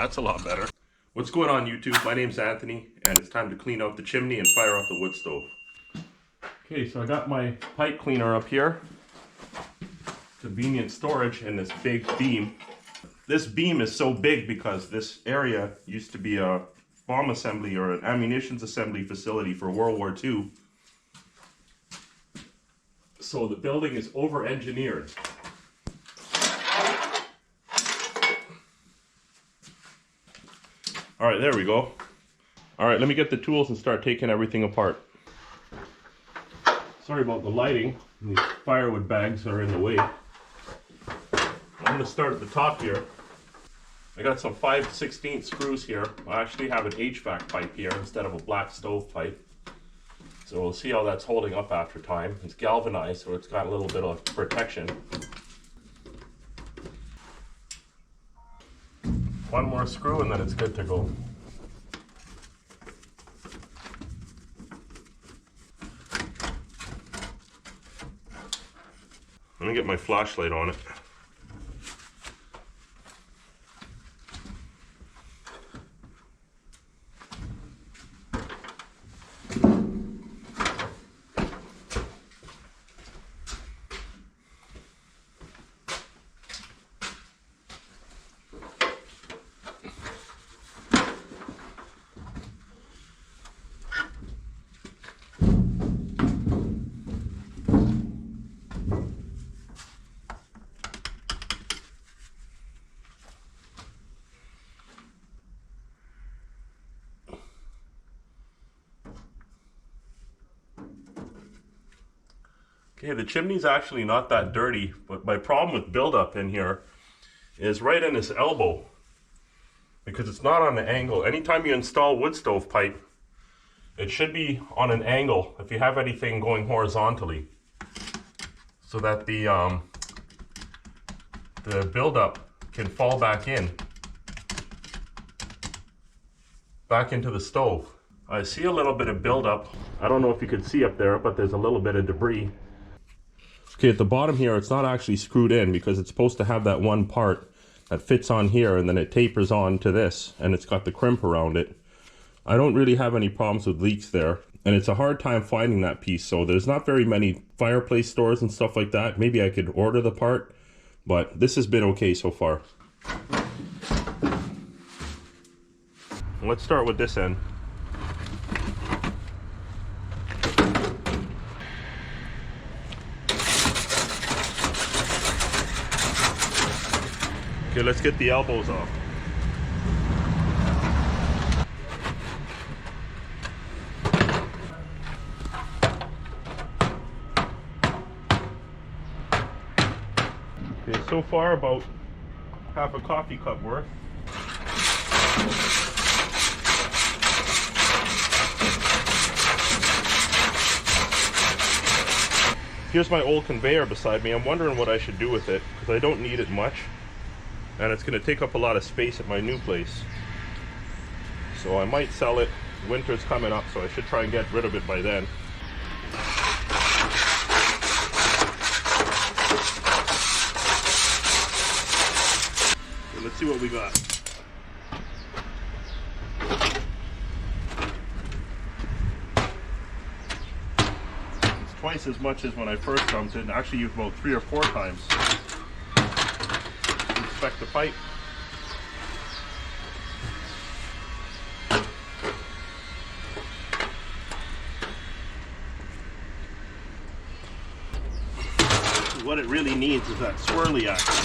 That's a lot better. What's going on, YouTube? My name's Anthony, and it's time to clean out the chimney and fire up the wood stove. Okay, so I got my pipe cleaner up here. Convenient storage in this big beam. This beam is so big because this area used to be a bomb assembly or an ammunitions assembly facility for World War II. So the building is over-engineered. All right, there we go. All right, let me get the tools and start taking everything apart. Sorry about the lighting. These firewood bags are in the way. I'm going to start at the top here. I got some 5/16 screws here. I actually have an HVAC pipe here instead of a black stove pipe. So we'll see how that's holding up after time. It's galvanized, so it's got a little bit of protection. One more screw and then it's good to go. Let me get my flashlight on it. Okay, the chimney's actually not that dirty, but my problem with buildup in here is right in this elbow, because it's not on the angle. Anytime you install wood stove pipe, it should be on an angle if you have anything going horizontally, so that the buildup can fall back into the stove. I see a little bit of buildup. I don't know if you can see up there, but there's a little bit of debris. Okay, at the bottom here, it's not actually screwed in because it's supposed to have that one part that fits on here and then it tapers on to this and it's got the crimp around it. I don't really have any problems with leaks there, and it's a hard time finding that piece, so there's not very many fireplace stores and stuff like that. Maybe I could order the part, but this has been okay so far. Let's start with this end. Okay, let's get the elbows off. Okay, so far about half a coffee cup worth. Here's my old conveyor beside me. I'm wondering what I should do with it because I don't need it much. And it's going to take up a lot of space at my new place. So I might sell it. Winter's coming up, so I should try and get rid of it by then. So let's see what we got. It's twice as much as when I first dumped it. I actually used about 3 or 4 times. Inspect the pipe. What it really needs is that swirly action.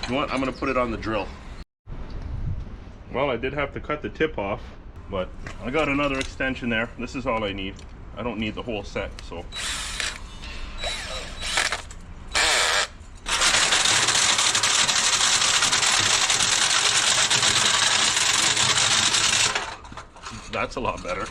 You know what? I'm going to put it on the drill. Well, I did have to cut the tip off, but I got another extension there. This is all I need. I don't need the whole set, so. That's a lot better.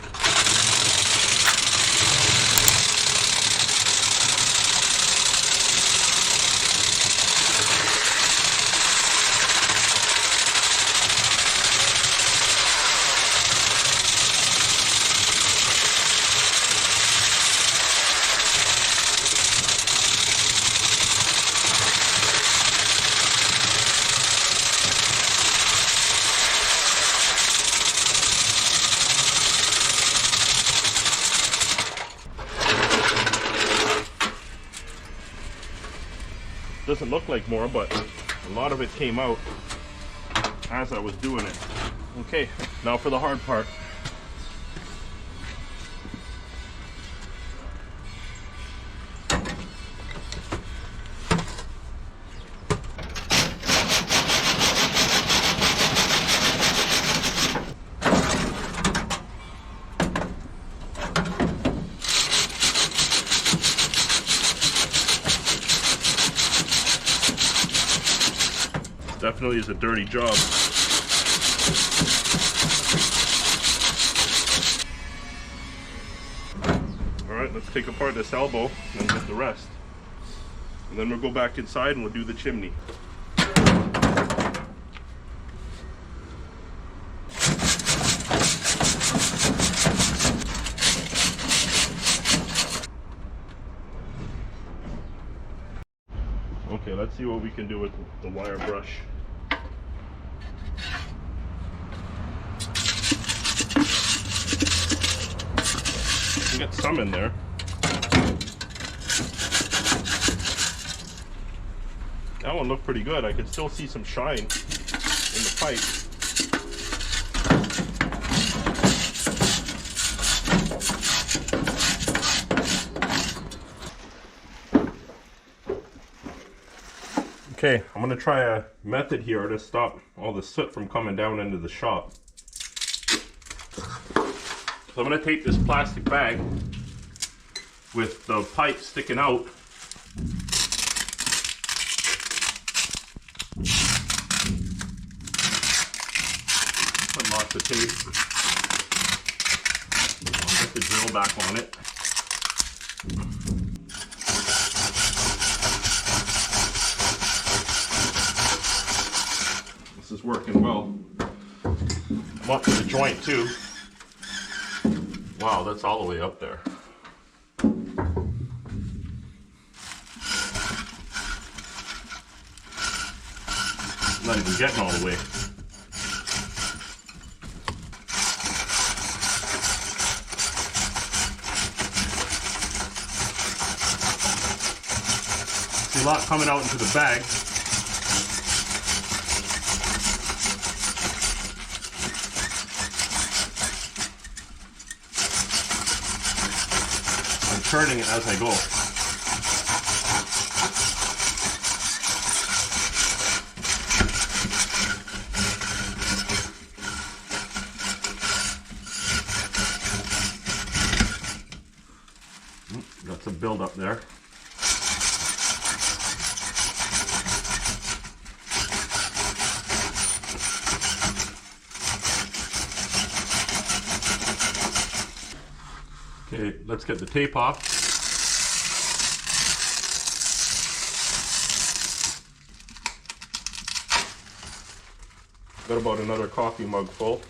Doesn't look like more, but a lot of it came out as I was doing it. Okay, now for the hard part. Definitely is a dirty job. Alright, let's take apart this elbow and get the rest. And then we'll go back inside and we'll do the chimney. Okay, let's see what we can do with the wire brush. We got some in there. That one looked pretty good. I could still see some shine in the pipe. Okay, I'm going to try a method here to stop all the soot from coming down into the shop. So I'm going to take this plastic bag with the pipe sticking out. Put lots of tape. I'll get the drill back on it. This is working well. I'm up to the joint too. Wow, that's all the way up there. Not even getting all the way. See a lot coming out into the bag. I'm turning it as I go. Got some build up there. Okay, let's get the tape off. Got about another coffee mug full.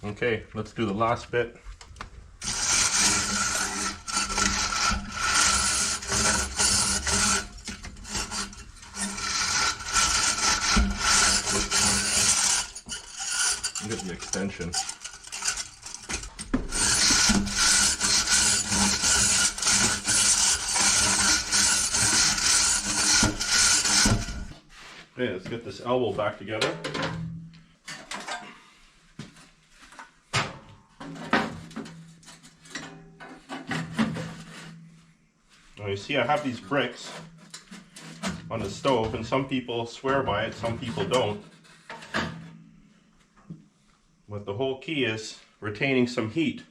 Okay, let's do the last bit. Get the extension. Okay, let's get this elbow back together. Now you see I have these bricks on the stove, and some people swear by it, some people don't. But the whole key is retaining some heat.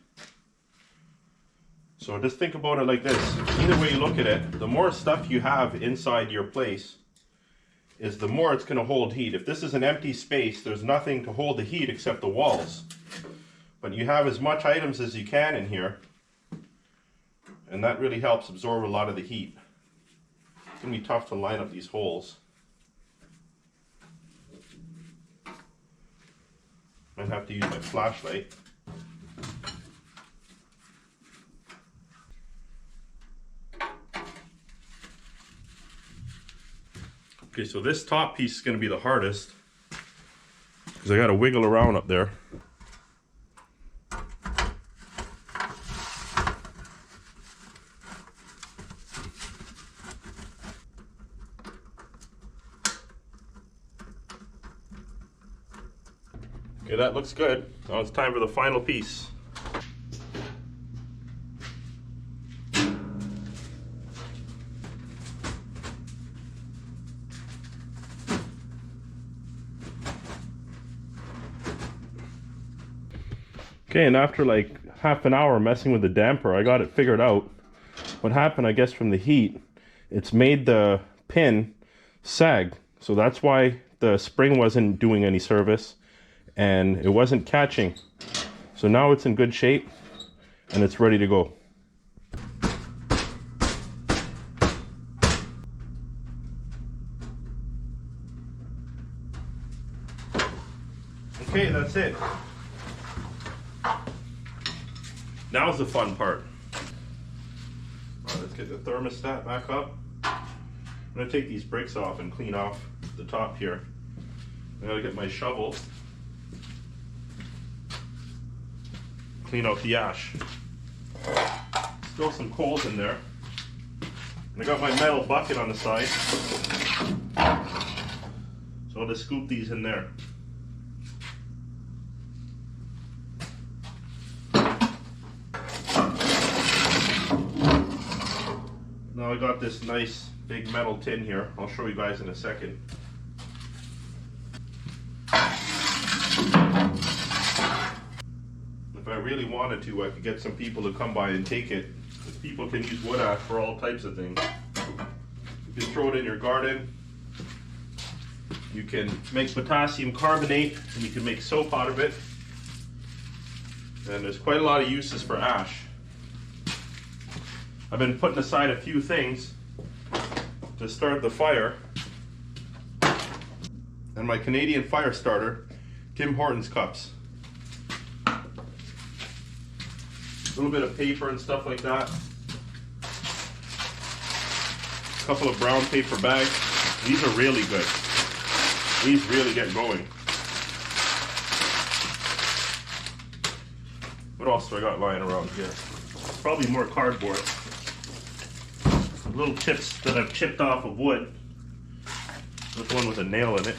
So just think about it like this. Either way you look at it, the more stuff you have inside your place is the more it's going to hold heat. If this is an empty space, there's nothing to hold the heat except the walls. But you have as much items as you can in here, and that really helps absorb a lot of the heat. It's going to be tough to line up these holes. Might have to use my flashlight. Okay, so this top piece is going to be the hardest because I got to wiggle around up there. that looks good. Now it's time for the final piece. Okay, and after like half an hour messing with the damper, I got it figured out. What happened, I guess, from the heat, it's made the pin sag. So that's why the spring wasn't doing any service and it wasn't catching. So now it's in good shape and it's ready to go. Okay, that's it. Now's the fun part. All right, let's get the thermostat back up. I'm gonna take these bricks off and clean off the top here. I gotta get my shovel, clean out the ash. Still some coals in there. And I got my metal bucket on the side. So I'll just scoop these in there. Now I got this nice big metal tin here. I'll show you guys in a second. If I really wanted to, I could get some people to come by and take it. People can use wood ash for all types of things. You can throw it in your garden. You can make potassium carbonate and you can make soap out of it. And there's quite a lot of uses for ash. I've been putting aside a few things to start the fire. And my Canadian fire starter, Tim Hortons cups. A little bit of paper and stuff like that. A couple of brown paper bags. These are really good. These really get going. What else do I got lying around here? Probably more cardboard. Little chips that I've chipped off of wood. This one with a nail in it.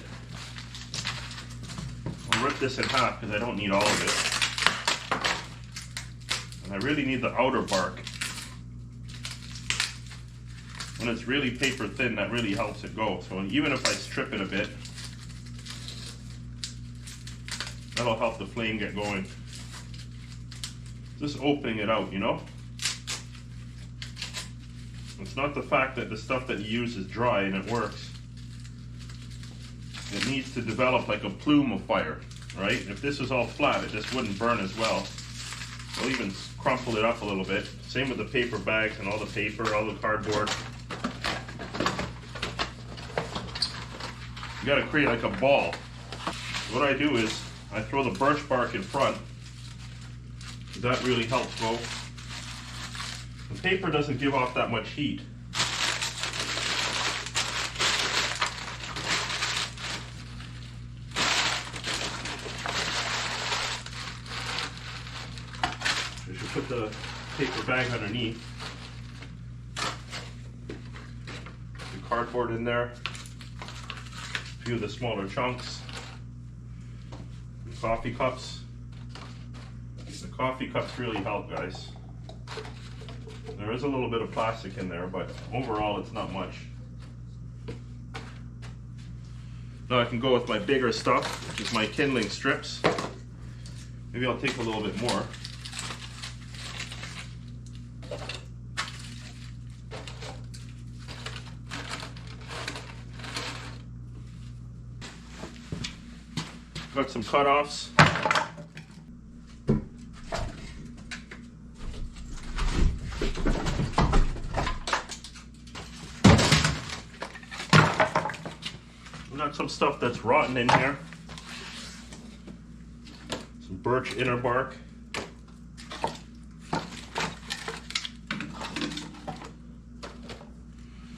I'll rip this in half because I don't need all of it. And I really need the outer bark. When it's really paper thin, that really helps it go. So even if I strip it a bit, that'll help the flame get going. Just opening it out, you know? It's not the fact that the stuff that you use is dry and it works. It needs to develop like a plume of fire, right? If this was all flat, it just wouldn't burn as well. I'll even crumple it up a little bit. Same with the paper bags and all the paper, all the cardboard. You gotta create like a ball. What I do is I throw the birch bark in front. That really helps go. The paper doesn't give off that much heat. I should put the paper bag underneath. The cardboard in there. A few of the smaller chunks. The coffee cups. The coffee cups really help, guys. There is a little bit of plastic in there, but overall it's not much. Now I can go with my bigger stuff, which is my kindling strips. Maybe I'll take a little bit more. Got some cutoffs. Got some stuff that's rotten in here. Some birch inner bark.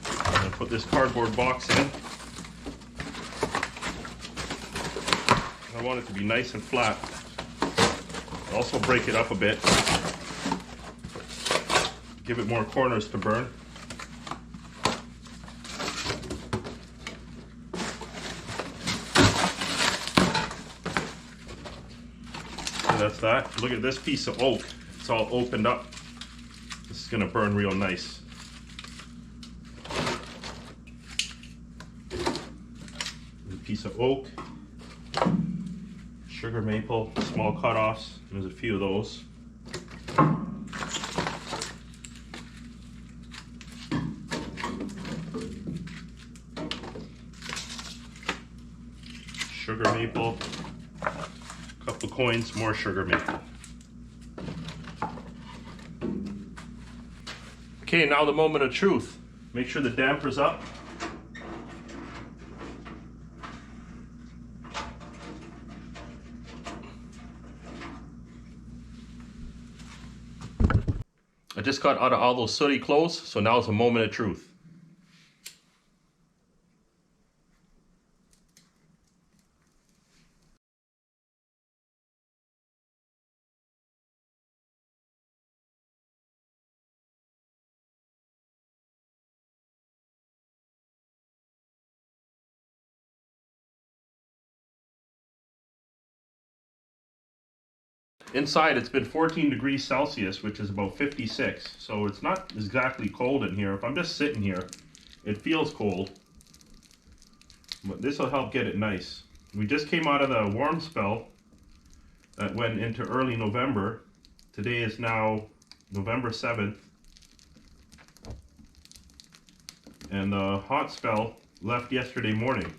I'm gonna put this cardboard box in. I want it to be nice and flat. I'll also break it up a bit. Give it more corners to burn. that's that. Look at this piece of oak. It's all opened up. This is gonna burn real nice. There's a piece of oak, sugar maple, small cut-offs. There's a few of those. Sugar maple, a couple of coins, more sugar maple. Okay, now the moment of truth. Make sure the damper's up. I just got out of all those sooty clothes, so now it's a moment of truth. Inside it's been 14 degrees Celsius, which is about 56, so it's not exactly cold in here. If I'm just sitting here, it feels cold, but this will help get it nice. We just came out of the warm spell that went into early November. Today is now November 7th, and the hot spell left yesterday morning.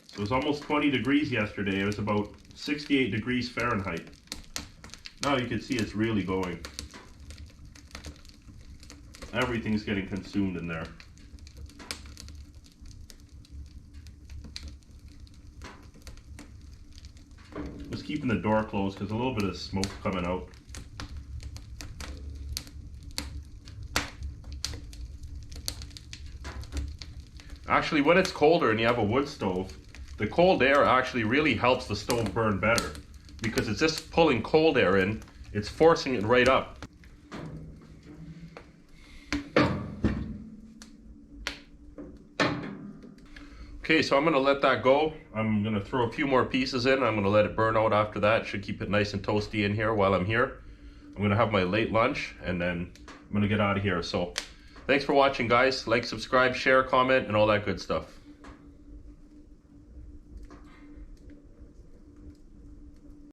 So it was almost 20 degrees yesterday. It was about 68 degrees Fahrenheit. Now you can see it's really going. Everything's getting consumed in there. Just keeping the door closed because a little bit of smoke coming out. Actually, when it's colder and you have a wood stove, the cold air actually really helps the stove burn better because it's just pulling cold air in, it's forcing it right up. Okay, so I'm gonna let that go. I'm gonna throw a few more pieces in. I'm gonna let it burn out after that. Should keep it nice and toasty in here while I'm here. I'm gonna have my late lunch and then I'm gonna get out of here. So thanks for watching, guys. Like, subscribe, share, comment, and all that good stuff.